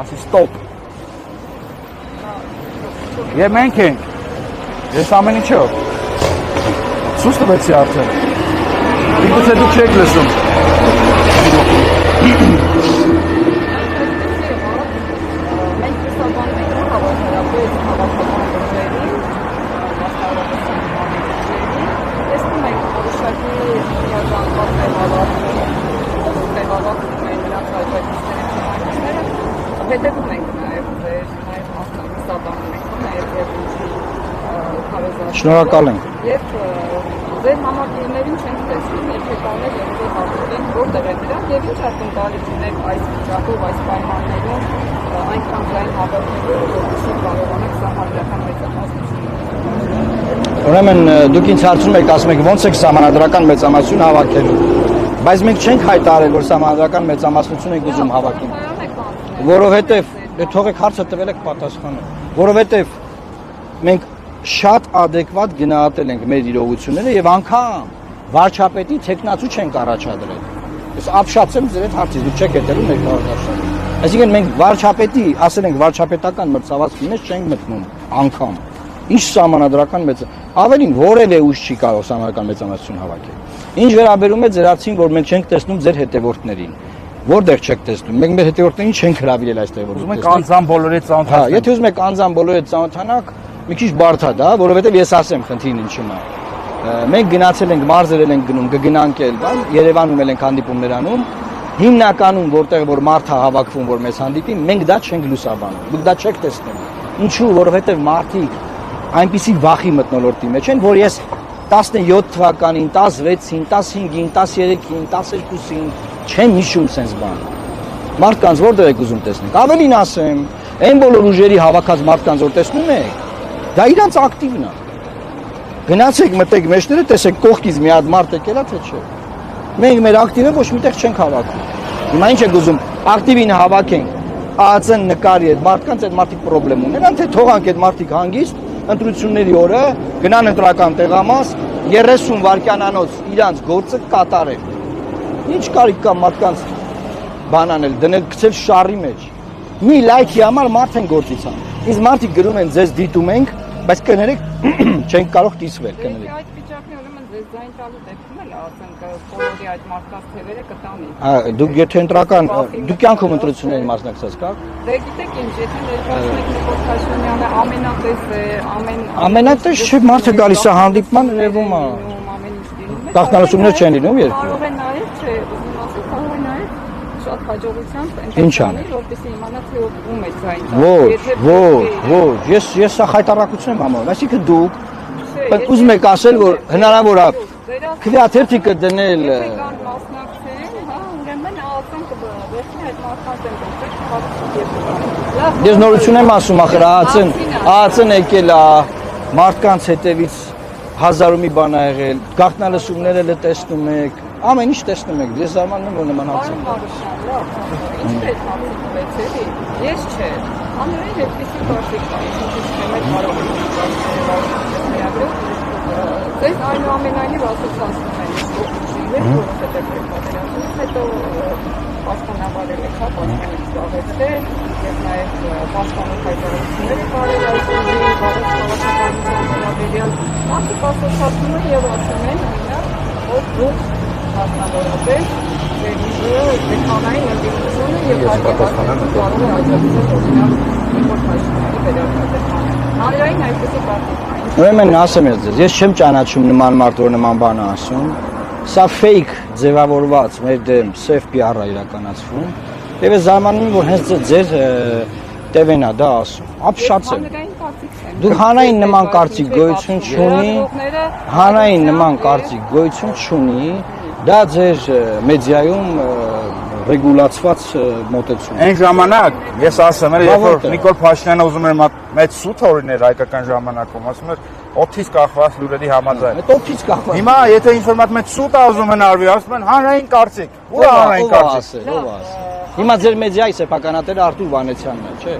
ասի ստոպ։ Եվ մենք ենք, ես ամեն ինչով, սուս տվեցի արդեն, ինքս է դուք չեք լսում։ Հետևում ենք նաև ձեր մասնակցաբանում ենք նաև Շնորհակալ ենք։ Եվ ձեր համակիրներին չենք տեսնում, երբեկաներ եւ ձեր հաղորդեն որտեղ են դրանք եւ ինչ ակնկալիք ունեք այս վիճակով, այս պայմաններում այնքան ձայն հավաքելու, որովհետեւ կարողանաք սահմանադրական մեծամասնություն։ Ուրեմն դուք ինձ հարցնում եք, ասում եք ո՞նց եք սահմանադրական մեծամասնություն հավաքելու։ Բայց մենք չենք հայտարարել, որ սահմանադրական մեծամասնություն ենք ուզում հավաքել։ Որովհետև թողեք հարցը տվել եք պատասխանը, որովհետև մենք շատ adekvat գնահատել ենք մեր իրողությունները եւ անգամ վարչապետի տեխնացու չենք առաջադրել։ Ես ապշացեմ ձեր այդ հարցից, դուք չեք հետևում մեր քաղաքաշարժը։ Այսինքն մենք վարչապետի, ասել ենք վարչապետական մրցավազքի մեջ չենք մտնում անգամ։ Ինչ սահմանադրական մեծ, ավելին որևէ ուժ չի կարող սահմանադրական մեծամասնություն հավաքել։ Ինչ վերաբերում է ձեր հարցին, որ մենք չենք տեսնում ձեր հետևորդներին։ Որտեղ չեք տեսնում։ Մենք մեր հետևորդներին չենք հրավիրել այստեղ որ։ Ուզում եք անձամբ բոլորի հետ ծանոթանալ։ Հա, եթե ուզում եք անձամբ բոլորի հետ ծանոթանալ, մի քիչ բարդ է դա, որովհետև ես ասեմ խնդիրն ինչն է։ Մենք գնացել ենք, մարզերել ենք գնում, կգնանք էլ, բան, Երևանում էլ ենք հանդիպումներ անում։ Հիմնականում որտեղ որ մարդ է հավաքվում, որ մեզ հանդիպի, մենք դա չենք լուսաբանում։ Դուք դա չեք տեսնում։ Ինչու, որովհետև մարդիկ այնպիսի վախի մթնոլորտի մեջ են, որ ես 17 թվականին, 16-ին, 15-ին, 13-ին, 12-ին չեմ հիշում sense բան։ Մարդկանց որտեղ եք ուզում տեսնենք։ Ավելին ասեմ, այն բոլոր ուժերի հավաքած մարդկանց որ տեսնում եք, դա իրանց ակտիվն է։ Գնացեք մտեք մեջները, տեսեք կողքից մի հատ մարդ եկել է թե չէ։ Մենք մեր ակտիվը ոչ միտեղ չենք հավաքում։ Հիմա ինչ եք ուզում, ակտիվին հավաքենք, ԱԱՑ-ն նկարի այդ մարդկանց այդ մարդիկ խնդրեմ ունեն, թե թողանք այդ մարդիկ հանգիստ ընտրությունների օրը գնան ընտրական տեղամաս 30 վայրկյանանոց իրանց գործը կատարել։ Ինչ կարիք կա մարդկանց բանանել, դնել գցել շարի մեջ։ Մի լայքի համար մարդ են գործից անում։ Իսկ մարդիկ գրում են ձեզ դիտում ենք, բայց կներեք չենք կարող դիսվել, կներեք։ Այդ վիճակն ուրեմն ձեզ ձայն տալու դեպքում էլ ասենք բոլորի այդ մարդկանց թևերը կտանի։ Հա, դուք եթե ընտրական, դուք կյանքում ընտրություններին մասնակցած կաք։ Դե գիտեք ինչ, եթե ներկայացնեք Նիկոլ Փաշինյանը ամենատես է, ամենատես չէ, մարդը գալիս է հանդիպման, երևում է։ Տախտանոսումներ չեն լինում երկու։ Կարող է նայել, չէ, ուզում ասել, կարող է նայել շատ հաջողությամբ Ինչ անել, որպեսզի իմանա թե ում է ձայն տալու։ Ոչ, ես սա խայտարակություն եմ համարում, այսինքն դուք ուզում եք ասել, որ հնարավոր է քվեաթերթիկը դնել մասնակցեն, հա, ուրեմն ԱԱՑ-ն կվերցնի այդ մարդկանց են Ես նորություն եմ ասում, ախր ԱԱՑ-ն եկել է մարդկանց հետևից հազարու մի բան ա եղել, գաղտնալսումները էլ տեսնում եք, ամեն ինչ տեսնում եք, ես զարմանում եմ, որ նման հարցեր։ Ինչ է հարցը ես չէ, ամենայն այդպիսի կարծիք կա, ինչ կարող է Ձեզ այնուամենայնիվ ասոցիացիան է ստուգել, որովհետև պատերազմից հետո պաշտպանավարել եք, հա, պաշտպանիչ զբաղեցրել եւ նաեւ պաշտպանող հայտարարությունները կարել այս ուժի բարոյական վերաբերյալ մարդիկ ասոցիացիան են եւ ասում են օրինակ, որ դուք մասնավորապես ձեր ուժը դեքանային ընդդիմությունը եւ հայտարարությունը կարող է աջակցել օրինակ Նիկոլ Փաշինյանի վերաբերյալ հանրային այսպիսի կարծիք Ուրեմն ասեմ ես չեմ ճանաչում նման մարդ, որ նման բան ասում։ Սա fake ձևավորված մեր դեմ սև PR-ը իրականացվում։ Եվ ես զարմանում եմ, որ հենց ձեր տևեն է դա ասում։ Ապշացեմ։ Դու հանրային նման կարծիք գոյություն չունի, հանրային նման կարծիք գոյություն չունի, դա ձեր մեդիայում ռեգուլացված մոտեցում։ Այն ժամանակ ես ասեմ, երբ որ Նիկոլ Փաշինյանը ուզում էր մեծ սուտ օրիներ հայկական ժամանակում, ասում էր օթից կախված լուրերի համաձայն։ Այդ օթից կախված։ Հիմա եթե ինչ-որ մեծ սուտ է ուզում հնարվի, ասում են հանրային կարծիք։ Ու հանրային կարծիք։ Ով ասել։ Հիմա ձեր մեդիայի սեփականատերը Արտուր Վանեցյանն է, չէ՞։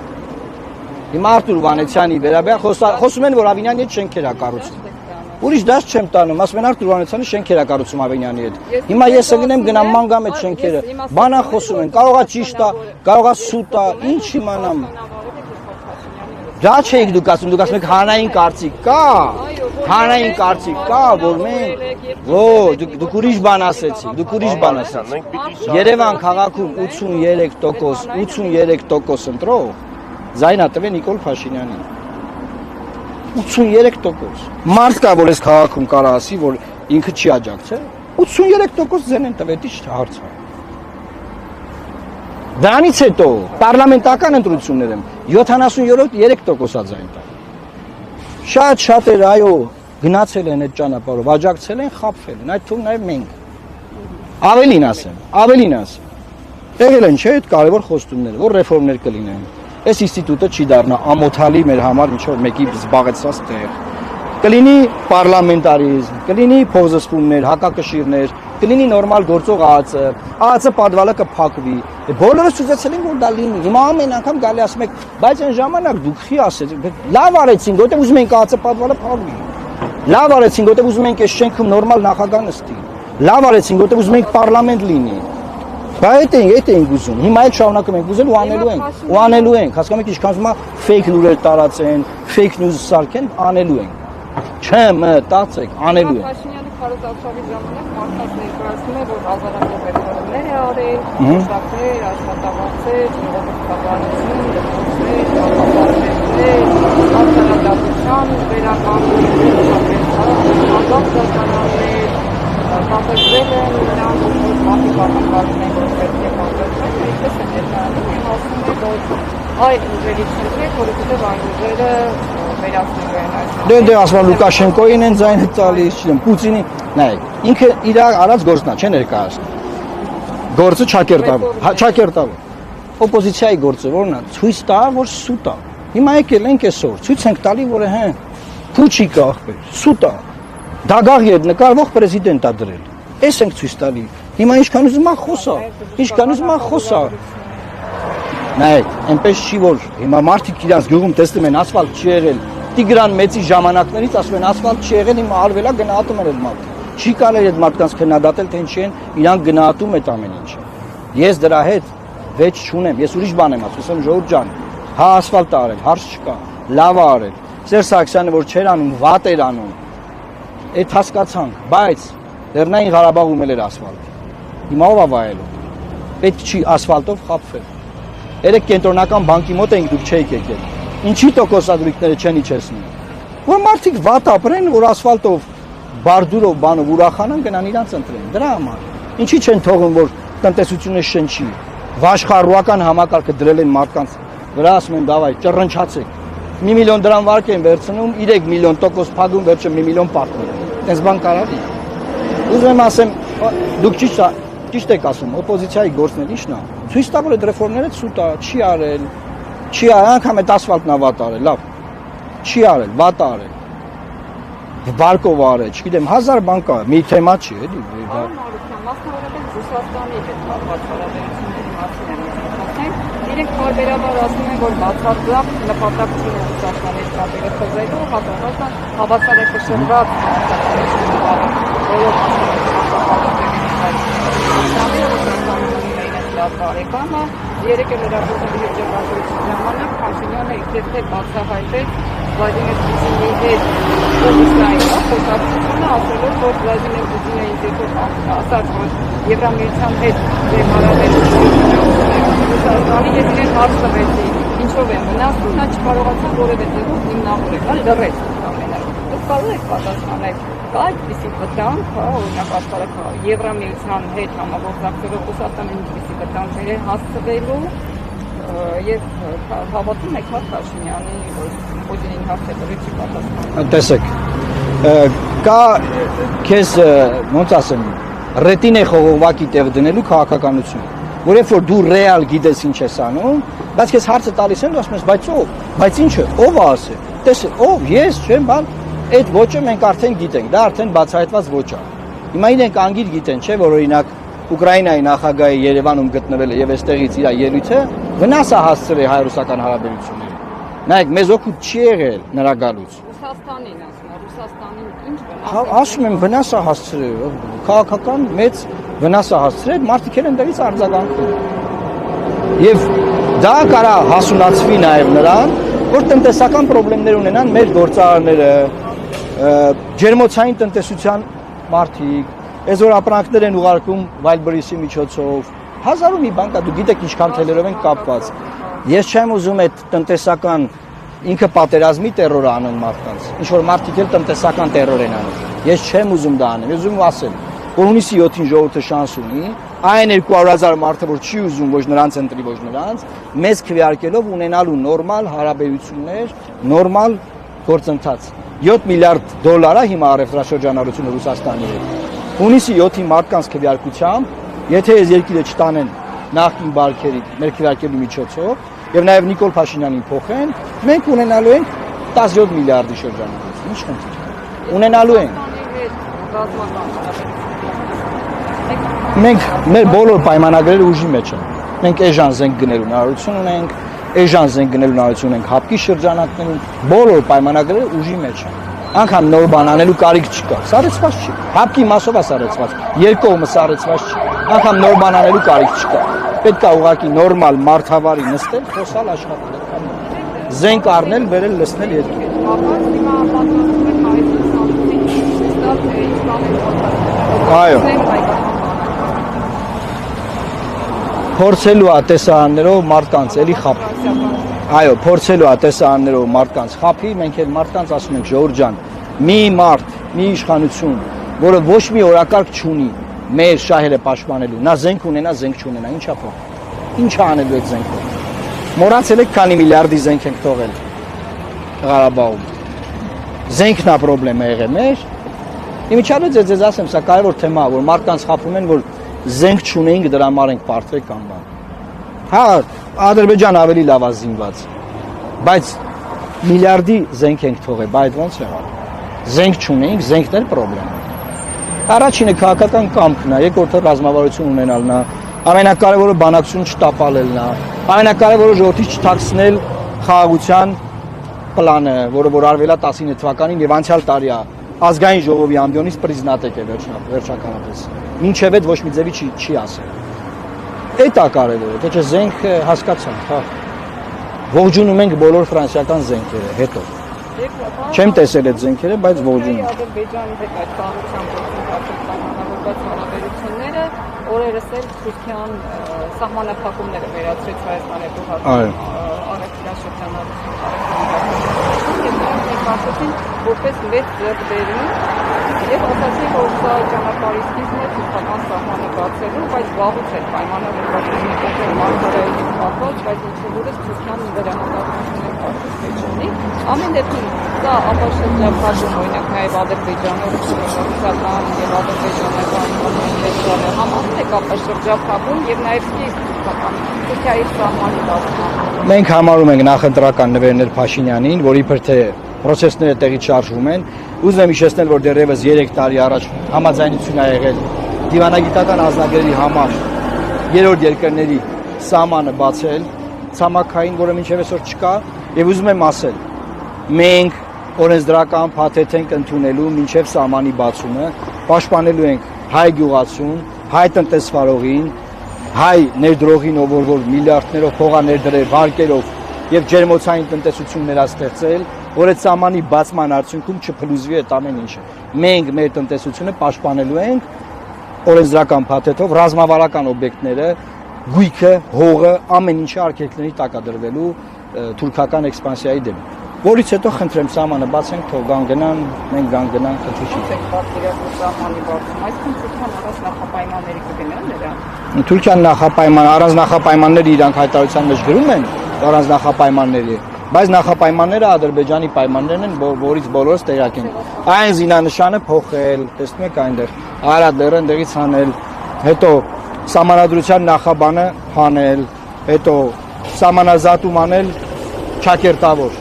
Հիմա Արտուր Վանեցյանի վերաբերյալ խոսում են, որ Ավինյանի հետ շենքեր է կառուցվում։ Ուրիշ դաշ չեմ տանում, ասում են Արտուր Վանեցյանը շենքեր է կառուցում Ավենյանի հետ։ Հիմա ես գնեմ գնամ մանգամ այդ շենքերը։ Բանա խոսում են, կարողա ճիշտ է, կարողա սուտ է, ինչ իմանամ։ Դա չէիք դուք ասում եք հանրային կարծիք կա։ Հանրային կարծիք կա, որ մենք դուք ուրիշ բան ասեցիք, Երևան քաղաքում 83% ընտրող զայնա տվե Նիկոլ Փաշինյանին։ 83%։ Մարդ կա, որ այս քաղաքում կարա ասի, որ ինքը չի աջակցել։ 83% ձեն են տվել, ի՞նչ հարց է։ Դրանից հետո պարլամենտական ընտրություններում 73% ձայն տա։ Շատ էր, այո, գնացել են այդ ճանապարհով, աջակցել են, խաբվել են, այդ թվում նաև մենք։ Ավելին ասեմ։ Եղել են չէ այդ կարևոր խոստումները, որ ռեֆորմներ կլինեն։ Այս ինստիտուտը չի դառնա ամոթալի մեր համար ինչ որ մեկի զբաղեցած տեղ։ Կլինի պարլամենտարիզմ, կլինի փոխզսպումներ, հակակշիռներ, կլինի նորմալ գործող ԱԱՑ պատվալը կփակվի։ Բոլորը ցույցեցել են որ դա լինի։ Հիմա ամեն անգամ գալի ասում եք, բայց այն ժամանակ դուք խի ասեցիք, լավ արեցին, որտեղ ուզում ենք ԱԱՑ պատվալը փակվի։ Լավ արեցին, որտեղ ուզում ենք այս շենքում նորմալ նախագահ նստի։ Լավ արեցին, որտեղ ուզում ենք պարլամենտ լինի։ Բայց այդ ենք ուզում։ Հիմա էլ շարունակում ենք ուզել ու անելու ենք։ Հասկանում եք ինչքան ուզում է fake news-եր տարածեն, fake news սարքեն, անելու ենք։ Չմտածեք, անելու ենք։ Փաշինյանը քարոզարշավի ժամանակ մարդկանց ներկայացնում է, որ ազարակող ռեֆորմներ է արել, մշտակներ, աշխատավարձեր, ժողովրդավարություն, դպրոցներ, ճանապարհներ, արտադրության վերականգնումներ, անկախ կապեցվել են նրանք, որ մարդիկ ակնկալում են, որ պետք է կապեցվեն, այդպես են ներկայանում և ասում է, որ այդ ուժերի չնտրեք, որովհետև այն ուժերը վերացնելու են այս։ Դե ասում Լուկաշենկոին են ձայնը տալիս, չգիտեմ, Պուտինի, նայեք, ինքը իր արած գործն է, չէ ներկայացնում։ Գործը ճակերտավոր։ Օպոզիցիայի գործը որն է, ցույց տա, որ սուտ է։ Հիմա եկել ենք այսօր, ցույց ենք տալի, որ փուչիկ ախպեր, սուտ է։ Դագաղ նկարվող պրեզիդենտ է դրել։ Էս ենք ցույց տալի։ Հիմա ինչքան ուզում է խոսա։ Նայեք, այնպես չի որ հիմա մարդիկ իրանց գյուղում տեսնում են ասֆալտ չի եղել։ Տիգրան մեծի ժամանակներից ասում են ասֆալտ չի եղել, հիմա արվելա գնահատում են այդ մարդը։ Չի կարելի այդ մարդկանց քննադատել, թե ինչի են, իրանք գնահատում այդ ամեն ինչը։ Ես դրա հետ վեճ չունեմ, ես ուրիշ բան եմ ասում, ժողովուրդ ջան, հա ասֆալտ է արել, հարց չկա, լավ է արել։ Սերժ Սարգսյանը որ չէր անում, վատ էր անում։ Այդ հասկացանք, բայց Լեռնային Ղարաբաղում էլ էր ասֆալտ։ Հիմա ով է վայելում։ Պետք չի ասֆալտով խաբվել։ Երեք կենտրոնական բանկի մոտ ենք դուք չէիք եկել։ Ինչի տոկոսադրույքները չեն իջեցնում։ Որ մարդիկ վատ ապրեն, որ ասֆալտով, բարդուրով, բանով ուրախանան, գնան իրանց ընտրեն։ Դրա համար։ Ինչի չեն թողում, որ տնտեսությունը շնչի։ Վաշխառուական համակարգը դրել են մարդկանց վրա, ասում են դավայ, ճռնչացեք։ 1 միլիոն դրամ վարկ են վերցնում, 3 միլիոն տոկոս փակում, վերջը 1 միլիոն պատմում։ Այս բան կարելի։ Ուզում եմ ասեմ, դուք ճիշտ եք ասում, օպոզիցիայի գործն էլ ի՞նչն է։ Ցույց տա որ այդ ռեֆորմները սուտ է, չի արել, անգամ այդ ասֆալտն է վատ արել, լավ։ Չի արել, վատ արել։ Բարկով արել, չգիտեմ, 1000 բան կա, մի թեմա չի, էլի։ Մասնավորապես Ռուսաստանի հետ կապված հարաբերությունների մասին եմ խոսում։ Իրենք բարբերաբար ասում են, որ բացարձակ նպատակ չունեն Ռուսաստանի հետ կապերը խզելու, հատկապես հավասարակշռված բարեկամը երեք էլ հրապարակի հրապարակության ժամանակ Փաշինյանը իբրև բացահայտեց Վլադիմիր Պուտինի հետ կոմիսնային խոսակցությունը, ասելով, որ Վլադիմիր Պուտինը ինձ ասաց, որ Եվրամիության հետ Ռուսաստանի հետ իրեն հարց տվեցի, ինչով են վնասում, նա չկարողացավ որևէ ձևով հիմնավորել, լրեց ամենը։ Դուք կարող եք պատասխանել, կա այդպիսի վտանգ, օրինակ աշխարհը Եվրամիության հետ համագործակցելով Ռուսաստանը ինչպիսի վտանգներ է հասցվելու եւ հավատում եք Փաշինյանի, որ Պուտինին հարցերը չի պատասխանում։ Տեսեք, կա քեզ ոնց ասեմ, ռետին է խողովակի տեղ դնելու քաղաքականություն, որ երբ որ դու ռեալ գիտես ինչ ես անում, բայց քեզ հարցը տալիս են, դու ասում ես, բայց ով, բայց ինչը, ով է ասել, տեսեք, ով, ես, չեմ, բան, այդ ոճը մենք արդեն գիտենք, դա արդեն բացահայտված ոճ է։ Հիմա իրենք անգիր գիտեն, չէ, որ օրինակ Ուկրաինայի նախագահի Երևանում գտնվելը եւ այստեղից իր ելույթը վնաս է հասցրել հայ-ռուսական հարաբերություններին։ Նայեք, մեզ օգուտ չի եղել նրա գալուց։ Ռուսաստանին ասում, Ռուսաստանին ինչ ասում եմ վնաս է հասցրել, քաղաքական մեծ վնաս է հասցրել, մարդիկ են դրանից արձագանքում։ Եվ դա կարա հասունացվի նաև նրան, որ տնտեսական խնդիրներ ունենան մեր գործարարները, ջերմոցային տնտեսության մարդիկ, այսօր ապրանքներ են ուղարկում Wildberries-ի միջոցով, հազարում մի բան կա, դու գիտեք ինչքան թելերով են կապված։ Ես չեմ ուզում այդ տնտեսական ինքը պատերազմի տերոր անում մարդկանց, ինչ որ մարդիկ էլ տնտեսական տերոր են անում։ Ես չեմ ուզում դա անեմ, ես ուզում ասել, որ հունիսի 7-ին ժողովուրդը շանս ունի, այն 200,000 մարդը, որ չի ուզում ոչ նրանց ընտրի, ոչ նրանց, մեզ քվեարկելով ունենալու նորմալ հարաբերություններ, նորմալ գործընթաց։ 7 միլիարդ դոլար է հիմա առևտրաշրջանառությունը Ռուսաստանի հետ։ Հունիսի 7-ի մարդկանց քվեարկությամբ, եթե այս երկիրը չտանեն նախկին բարքերի, մեր քվեարկելու միջոցով, եւ նաեւ Նիկոլ Փաշինյանին փոխեն, մենք ունենալու ենք 17 միլիարդի շրջանառություն։ Ինչ խնդիր։ Ունենալու ենք։ Մենք մեր բոլոր պայմանագրերը ուժի մեջ են։ Մենք էժան զենք գնելու հնարավորություն ունենք, էժան զենք գնելու հնարավորություն ունենք հապկի շրջանակներում, բոլոր պայմանագրերը ուժի մեջ են։ Անկամ նոր բան անելու կարիք չկա։ Սառեցված չի։ Հապկի մասով է սառեցված։ Երկկողմը սառեցված չի։ Անկամ նոր բան անելու կարիք չկա։ Պետք է ուղղակի նորմալ մարդավարի նստել, խոսալ, աշխատել։ Զենք առնել, բերել, լցնել երկիրը։ Այո։ Փորձելու է տեսարաններով մարդկանց էլի խափի։ Այո, փորձելու է տեսարաններով մարդկանց խափի, մենք էլ մարդկանց ասում ենք ժողովուրդ ջան, մի մարդ, մի իշխանություն, որը ոչ մի օրակարգ չունի մեր շահերը պաշտպանելու, նա զենք ունենա, զենք չունենա, ինչա փոխ։ Ինչ անելու այդ զենքով։ Մոռացել եք քանի միլիարդի զենք ենք թողել Ղարաբաղում։ Զենքն է խնդրեմը եղել մեր։ Իմիջիայլոց ձեզ ասեմ, սա կարևոր թեմա է, որ մարդկանց խափում են, որ զենք չունեինք դրա համար ենք պարտվել կամ բան։ Հա, Ադրբեջան ավելի լավ է զինված, բայց միլիարդի զենք ենք թողել, բայց ո՞նց է։ Զենք չունեինք, զենքն էլ խնդրեմ է։ Առաջինը քաղաքական կամքն է, երկրորդը ռազմավարություն ունենալն է, ամենակարևորը բանակցություն չտապալելն է, ամենակարևորը ժողովրդի չթաքցնել խաղաղության պլանը, որը որ արվել է 19 թվականին եւ անցյալ տարի է ազգային ժողովի ամբիոնից պրիզնատեք է վերջականապես։ Մինչև այդ ոչ մի ձևի չի ասել։ Այդ է կարևորը, թե չէ զենքը հասկացանք, հա։ Ողջունում ենք բոլոր ֆրանսիական զենքերը, հետո։ Չեմ տեսել այդ զենքերը, բայց ողջունում եմ։ Ադրբեջանի հետ այդ կառուցության գործընթացը հարաբերությունները օրերս էլ Թուրքիան սահմանափակումները վերացրեց Հայաստանի հետ առևտրաշրջանառություն ասացին, որպես մեծ ձեռքբերում եւ ասացին, որ սա ճանապարհի սկիզբն է թուրքական սահմանը բացելու, բայց վաղուց էր պայմանավորված մեկը մարտարայից կապված, բայց ինչու՞ Թուրքիան դրա հնարավորություններ կազմեցնի։ Ամեն դեպքում սա ապաշրջապատում օրինակ նաեւ Ադրբեջանով ռուսական եւ ադրբեջանական համայնքները համարում եք ապաշրջապատում եւ նաեւ թուրքական Թուրքիայի սահմանի բացման։ Մենք համարում ենք նախընտրական նվերներ Փաշինյանին, որ իբր թե procesները տեղի շարժվում են։ Ուզում եմ հիշեցնել, որ դեռևս 3 տարի առաջ համաձայնություն ա եղել դիվանագիտական ազնագրերի համար երրորդ երկրների սահմանը բացել, ցամաքային, որը մինչև այսօր չկա, եւ ուզում եմ ասել, մենք օրենսդրական փաթեթ ենք ընդունելու մինչև սահմանի բացումը, պաշտպանելու ենք հայ գյուղացուն, հայ տնտեսվարողին, հայ ներդրողին, ով որ միլիարդներով փող ներդրել, վարկերով եւ ջերմոցային տնտեսություններ ստեղծել, որ այդ սահմանի բացման արդյունքում չփլուզվի այդ ամեն ինչը։ Մենք մեր տնտեսությունը պաշտպանելու ենք օրենսդրական փաթեթով ռազմավարական օբյեկտները, գույքը, հողը, ամեն ինչը արգելքների տակ է դրվելու թուրքական էքսպանսիայի դեմ։ Որից հետո խնդրեմ սահմանը բացենք, թող գան գնան, մենք գան գնանք, խնդրի չի։ Թուրքիան նախապայման, առանց նախապայմանների իրանք հայտարարության մեջ գրում են, առանց նախապայմանների, բայց նախապայմանները Ադրբեջանի պայմաններն են, որից բոլորս տեղյակ են։ Այն զինանշանը փոխել, տեսնում եք այնտեղ, Արադ լեռը ընդեղից հանել, հետո սահմանադրության նախաբանը հանել, հետո սահմանազատում անել ճակերտավոր,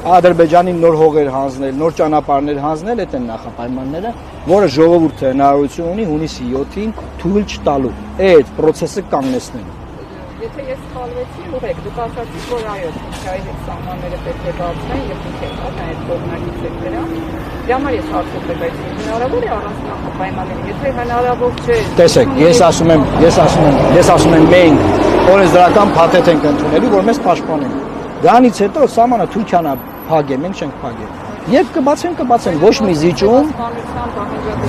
Ադրբեջանի նոր հողեր հանձնել, նոր ճանապարհներ հանձնել, այդ են նախապայմանները, որը ժողովուրդը հնարավորություն ունի հունիսի 7-ին թույլ չտալու այդ process-ը կանգնեցնելու։ Եթե ես սխալվեցի, ուղղեք, դուք ասացիք, որ այո, Թուրքիայի հետ սահմանները պետք է բացվեն եւ դուք եք այդ կողմնակից եք դրան։ Դրա համար ես հարցում եմ, բայց հնարավոր է առանց նախապայմանների, եթե հնարավոր չէ։ Տեսեք, ես ասում եմ մենք օրենսդրական փաթեթ ենք ընդունելու, որ մեզ պաշտպանեն։ Դրանից հետո սահմանը Թուրքիան է փակել, մենք չենք փակել։ Երբ կբացեն,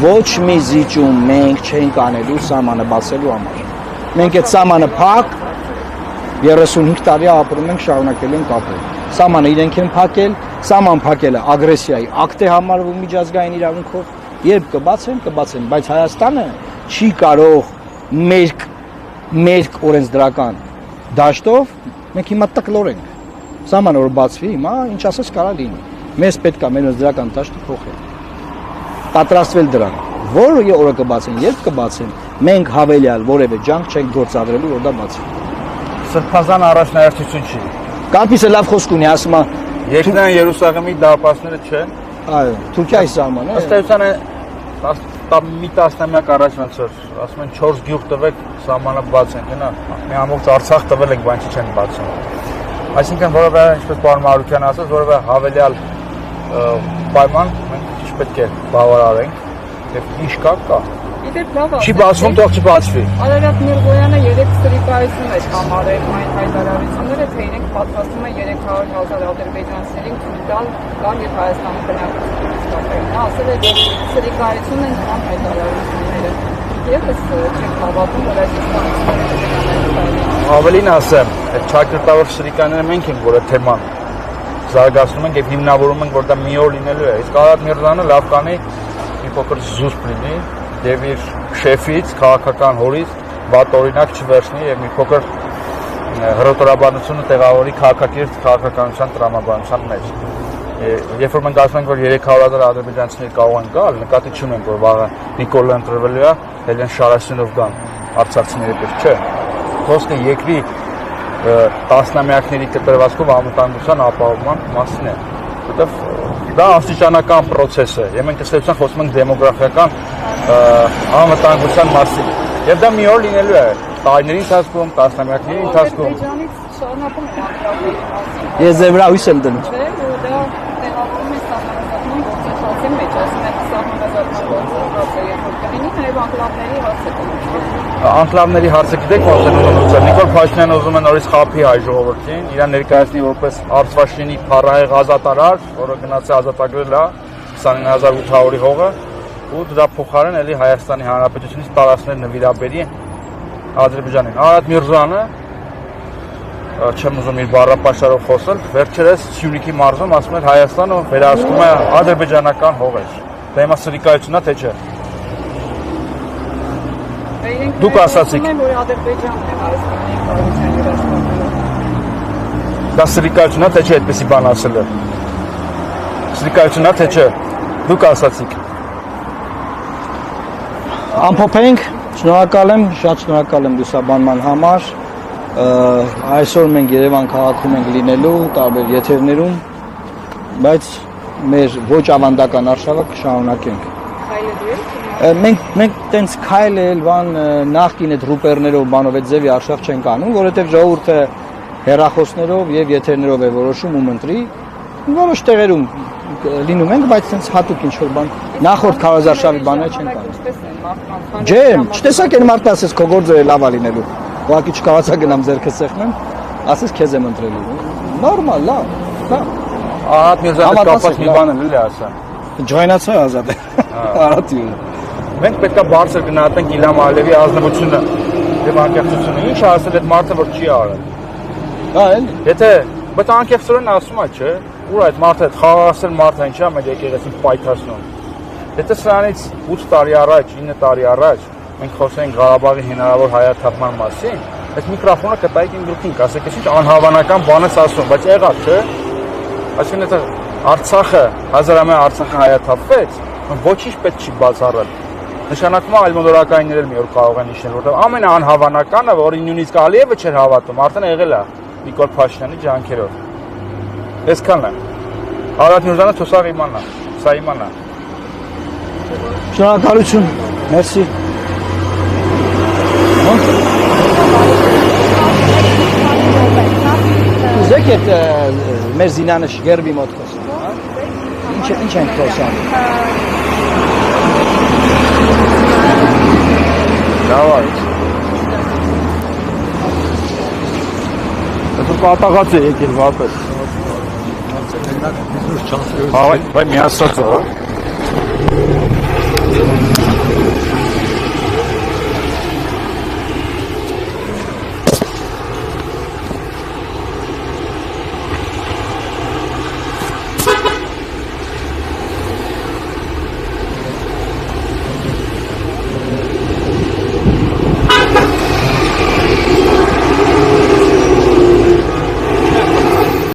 ոչ մի զիջում մենք չենք անելու սահմանը բացելու համար։ Մենք այդ սահմանը փակ 35 տարի ապրում ենք, շարունակելու ենք ապրել։ Սահմանը իրենք են փակել, սահման փակելը ագրեսիայի ակտ է համարվում միջազգային իրավունքով։ Երբ կբացեն, բայց Հայաստանը չի կարող մեր օրենսդրական դաշտով մենք հիմա տկլորենք։ Սահմանը որ բացվի, հիմա ինչ ասես կարա լինի։ Մեզ պետք է մեր օրենսդրական դաշտը փոխել։ Պատրաստվել դրան։ Որը օրը կբացեն, երբ կբացեն, մենք հավելյալ որևէ ջանք չենք գործադրելու, որ դա բացի։ Սրբազան առաջնահերթություն չի։ Կապիսը լավ խոսք ունի, ասում է Երկնային Երուսաղեմի դարպասները չեն։ Այո, Թուրքիայի սահմանը։ Ըստ էության մի տասնամյակ առաջ ոնց որ ասում են 4 գյուղ տվեք սահմանը բացենք, հենա։ Մի ամբողջ Արցախ տվել եք, բան չեն բացում։ Այսինքն որովհետեւ ինչպես պարոն Մարուկյանը ասաց, որովհետեւ հավելյալ պայման մենք չպետք է բավարարենք եւ ինչ կա։ Իդեպ լավ է։ Չի բացվում, թող չբացվի։ Արարատ Միրզոյանը երեք սրիկայություն է համարել այն հայտարարությունները, թե իրենք պատրաստում են 300,000 ադրբեջանցիներին թույլ տալ գալ եւ Հայաստանի բնակչությունից կապել։ Նա ասել է, որ սրիկայություն են կամ հայտարարությունները։ Եվս չեք հավատում, որ այս իշխանությունները Ավելին ասեմ, այդ ճակերտավոր սրիկաները մենք ենք, որ այդ թեման զարգացնում ենք եւ հիմնավորում ենք, որ դա մի օր լինելու է։ Իսկ Արարատ Միրզոյանը լավ կանի մի փոքր զուսպ լինի եւ իր շեֆից, քաղաքական հորից վատ օրինակ չվերցնի եւ մի փոքր հրոտորաբանությունը տեղավորի քաղաքականության տրամաբանության մեջ։ Երբ որ մենք ասում ենք, որ 300,000 ադրբեջանցիներ կարող են գալ, նկատի չունենք, որ վաղը Նիկոլը ընտրվելու է, Հելեն Շարասյունով գան արցախցիների պետք չէ։ Խոսքը երկրի տասնամյակների կտրվածքով անվտանգության ապահովման մասին է, որտեղ դա աստիճանական process է, եւ մենք ըստ էության խոսում ենք դեմոգրաֆիական անվտանգության մասին, եւ դա մի օր լինելու է, տարիների ընթացքում, տասնամյակների ընթացքում։ շարունակում են անդրադառնալու մասին։ Ես ձեր վրա հույս եմ դնում։ Չէ, որ դա տեղավորում է սահմանազատման գործընթացի մեջ, ասում են սահմանազատման գործընթացը երբ կլինի, նաև անկլավների հարցը կլինի։ Անկլավների հարցը գիտեք ո՞նց են ուզում։ Նիկոլ Փաշինյանը ուզում է նորից խափի հայ ժողովրդին, իրան ներկայացնի որպես Արցախի փառահեղ ազատարար, որը գնացել ազատագրել է 29800-ի հողը, ու դրա փոխարեն էլի Հայաստանի Հանրապետությունից տարածքներ նվիրաբերի Ադրբեջանին։ Արարատ Միրզոյանը չեմ ուզում իր բառապաշարով խոսել, վերջերս Սյունիքի մարզում ասում էր Հայաստանը վերահսկում է ադրբեջանական հողեր։ Դա հիմա սրիկայությունն է, թե չէ։ Դուք ասացիք, որ Ադրբեջանն է Հայաստանի կառավարության երաշխավորում։ դա սրիկայությունն է, թե չէ, այդպեսի բան ասելը։ Սրիկայությունն է, թե չէ։ Դուք ասացիք։ Ամփոփենք, շնորհակալ եմ, շատ շնորհակալ եմ լուսաբանման համար։ Այսօր մենք Երևան քաղաքում ենք լինելու տարբեր եթերներում, բայց մեր ոչ ավանդական արշավը կշարունակենք։ Մենք տենց քայլել, բան նախքին այդ ռուպերներով, բանով այդ ձևի արշավ չենք անում, որովհետև ժողովուրդը հեռախոսներով եւ եթերներով է որոշում ում ընտրի։ Որոշ տեղերում լինում ենք, բայց տենց հատուկ ինչ որ բան նախորդ քարոզարշավի բաները չենք անում։ Ջեմ, չտեսակ են մարդը ասես քո գործը լավ է լինելու։ Ուղղակի չկարողացա գնամ ձեռքը սեղմեմ, ասես քեզ եմ ընտրելու։ Նորմալ, լավ։ Արարատ Միրզոյանը կապած մի բան էլ ասա։ Ջոյնացա ազատ է։ Արարատին։ Մենք պետք է բարձր գնահատենք Իլհամ Ալիևի ազնվությունը եւ անկեղծությունը։ Ինչ ասել այդ մարդը, որ չի արել։ Հա, էլի։ Եթե բայց անկեղծորեն ասում է, չէ՞, ուր այդ մարդը այդ խաղաղասեր մարդը ինչա մեր եկեղեցին պայթացնում։ Եթե սրանից 8 տարի առաջ, 9 տարի առաջ մենք խոսենք Ղարաբաղի հնարավոր հայաթափման մասին, այս միկրոֆոնը կտայիք իմ գլխին, ասեք, ինչ անհավանական բան ես ասում, բայց եղավ, չէ՞։ Այսինքն եթե Արցախը, հազարամյա Արցախը հայաթափվեց, ոչինչ պետք չի բացառել։ Նշանակում է այլմոլորակայիններ էլ մի օր կարող են իշնել, որտեղ ամենաանհավանականը, որին նույնիսկ Ալիևը չէր հավատում, արդեն եղել է Նիկոլ Փաշինյանի ջանքերով։ Այսքանն է։ Արարատ Միրզոյանը թող իմանա, սա իմանա։ Շնորհակալություն, մերսի։ Եք այդ մեր զինանշ գերբի մոտ խոսում, հա։ Ինչ են խոսում։ Давай. Это պատաղած է եկել վապես։ Հայ միասած է։